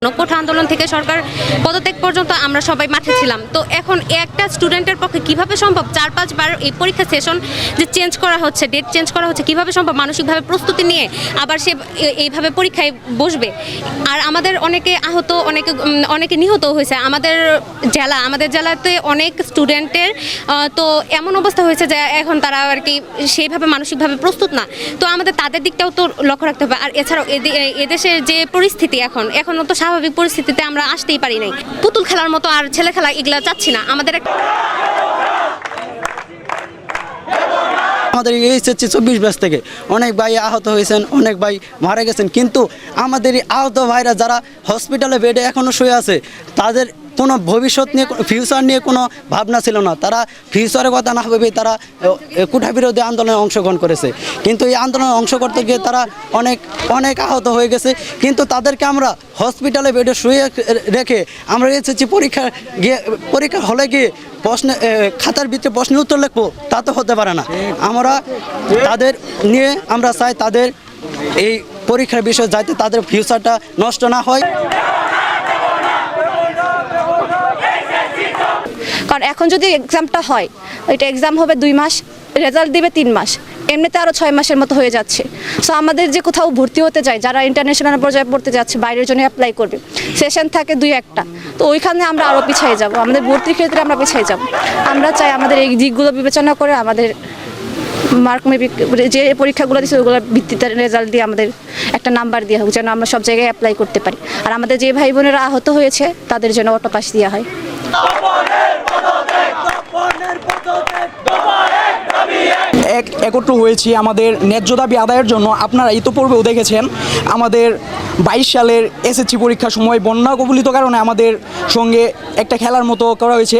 কোঠা আন্দোলন থেকে সরকার পদত্যাগ পর্যন্ত আমরা সবাই মাঠে ছিলাম। তো এখন একটা স্টুডেন্টের পক্ষে কিভাবে সম্ভব 4-5 বার এই পরীক্ষা সেশন যে চেঞ্জ করা হচ্ছে, ডেট চেঞ্জ করা হচ্ছে, কিভাবে সম্ভব মানসিকভাবে প্রস্তুতি নিয়ে আবার সে এইভাবে পরীক্ষায় বসবে? আর আমাদের অনেকে আহত, অনেকে নিহত হয়েছে। আমাদের জেলাতে অনেক স্টুডেন্টের তো এমন অবস্থা হয়েছে যে এখন তারা আর কি সেইভাবে মানসিকভাবে প্রস্তুত না। তো আমাদের তাদের দিকটাও তো লক্ষ্য রাখতে হবে। আর এছাড়াও এদেশের যে পরিস্থিতি এখনও তো স্বাভাবিক পরিস্থিতিতে আমরা আসতেই পারি নাই। পুতুল খেলার মতো আর ছেলে খেলা এগুলা চাচ্ছি না। আমাদের এইচএসসি 24 ব্যাচ থেকে অনেক ভাই আহত হয়েছেন, অনেক ভাই মারা গেছেন, কিন্তু আমাদের এই আহত ভাইরা যারা হসপিটালে বেডে এখনও শুয়ে আছে তাদের কোনো ভবিষ্যৎ নিয়ে, ফিউচার নিয়ে কোনো ভাবনা ছিল না। তারা ফিউচারের কথা না ভেবে তারা কোঠা বিরোধী আন্দোলনে অংশগ্রহণ করেছে, কিন্তু এই আন্দোলনে অংশ করতে গিয়ে তারা অনেক আহত হয়ে গেছে। কিন্তু তাদেরকে আমরা হসপিটালে বেডে শুয়ে রেখে আমরা এসেছি পরীক্ষা হলে গিয়ে খাতার ভিতরে প্রশ্নের উত্তর লিখবো, তা তো হতে পারে না। আমরা তাদের নিয়ে আমরা চাই তাদের এই পরীক্ষার বিষয়ে যাতে তাদের ফিউচারটা নষ্ট না হয়। কারণ এখন যদি এক্সামটা হয়, ওইটা এক্সাম হবে 2 মাস, রেজাল্ট দিবে 3 মাস, এমনিতে আরও 6 মাসের মতো হয়ে যাচ্ছে। সো আমাদের যে কোথাও ভর্তি হতে যায়, যারা ইন্টারন্যাশনাল পর্যায়ে পড়তে যাচ্ছে, বাইরের জন্য অ্যাপ্লাই করবে, সেশন থাকে 2-1টা, তো ওইখানে আমরা আরও পিছিয়ে যাব, আমাদের ভর্তির ক্ষেত্রে আমরা পিছিয়ে যাব। আমরা চাই আমাদের এই দিকগুলো বিবেচনা করে আমাদের মার্ক যে পরীক্ষাগুলো দিচ্ছে ওগুলোর ভিত্তিতে রেজাল্ট দিয়ে আমাদের একটা নাম্বার দেওয়া হোক, যেন আমরা সব জায়গায় অ্যাপ্লাই করতে পারি। আর আমাদের যে ভাই বোনেরা আহত হয়েছে তাদের জন্য অটো পাস দেওয়া হয়। একত্র হয়েছি আমাদের ন্যায্য দাবি আদায়ের জন্য। আপনারা ইতোপূর্বেও দেখেছেন আমাদের 22 সালের এসএসসি পরীক্ষার সময় বন্যা কবলিত কারণে আমাদের সঙ্গে একটা খেলার মতো করা হয়েছে।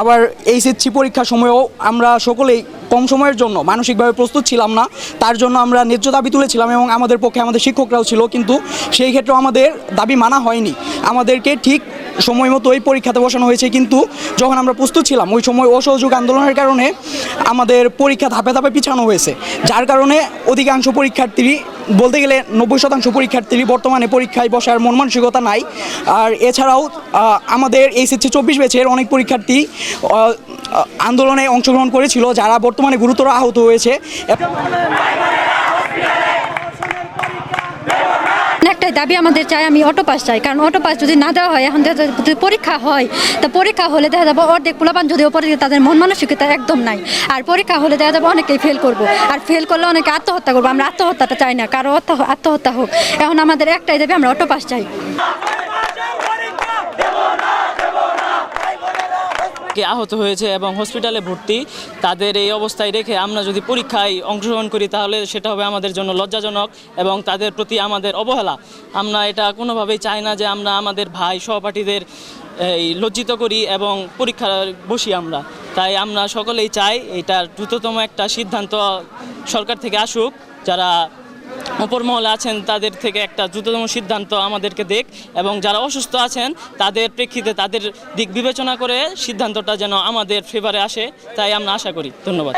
আবার এইচএসসি পরীক্ষার সময়ও আমরা সকলেই কম সময়ের জন্য মানসিকভাবে প্রস্তুত ছিলাম না, তার জন্য আমরা ন্যায্য দাবি তুলেছিলাম এবং আমাদের পক্ষে আমাদের শিক্ষকরাও ছিল, কিন্তু সেই ক্ষেত্রেও আমাদের দাবি মানা হয়নি। আমাদেরকে ঠিক সময় মতো ওই পরীক্ষাতে বসানো হয়েছে, কিন্তু যখন আমরা প্রস্তুত ছিলাম ওই সময় অসহযোগ আন্দোলনের কারণে আমাদের পরীক্ষা ধাপে ধাপে পিছানো হয়েছে, যার কারণে অধিকাংশ পরীক্ষার্থী, বলতে গেলে 90% পরীক্ষার্থী বর্তমানে পরীক্ষায় বসার মন মানসিকতা নাই। আর এছাড়াও আমাদের এইচএসসি 24 ব্যাচের অনেক পরীক্ষার্থী আন্দোলনে অংশগ্রহণ করেছিল, যারা বর্তমানে গুরুতর আহত হয়েছে। একটাই দাবি আমাদের চাই, আমি অটো পাস চাই। কারণ অটো পাস যদি না দেওয়া হয়, এখন যদি পরীক্ষা হয়, তা পরীক্ষা হলে দেখা যাবে অর্ধেক পোলাপান যদিও পরে তাদের মন মানসিকতা একদম নাই। আর পরীক্ষা হলে দেখা যাবে অনেকেই ফেল করবো, আর ফেল করলে অনেকে আত্মহত্যা করবো। আমরা আত্মহত্যাটা চাই না, কারো আত্মহত্যা হোক। এখন আমাদের একটাই দাবি, আমরা অটো পাস চাই। আহত হয়েছে এবং হসপিটালে ভর্তি, তাদের এই অবস্থায় রেখে আমরা যদি পরীক্ষায় অংশগ্রহণ করি তাহলে সেটা হবে আমাদের জন্য লজ্জাজনক এবং তাদের প্রতি আমাদের অবহেলা। আমরা এটা কোনোভাবেই চাই না যে আমরা আমাদের ভাই সহপাঠীদের লজ্জিত করি এবং পরীক্ষা বসি আমরা। তাই আমরা সকলেই চাই এটার দ্রুততম একটা সিদ্ধান্ত সরকার থেকে আসুক, যারা অপর মহলে আছেন তাদের থেকে একটা দ্রুততম সিদ্ধান্ত আমাদেরকে দেখ, এবং যারা অসুস্থ আছেন তাদের প্রেক্ষিতে তাদের দিক বিবেচনা করে সিদ্ধান্তটা যেন আমাদের ফেভারে আসে, তাই আমরা আশা করি। ধন্যবাদ।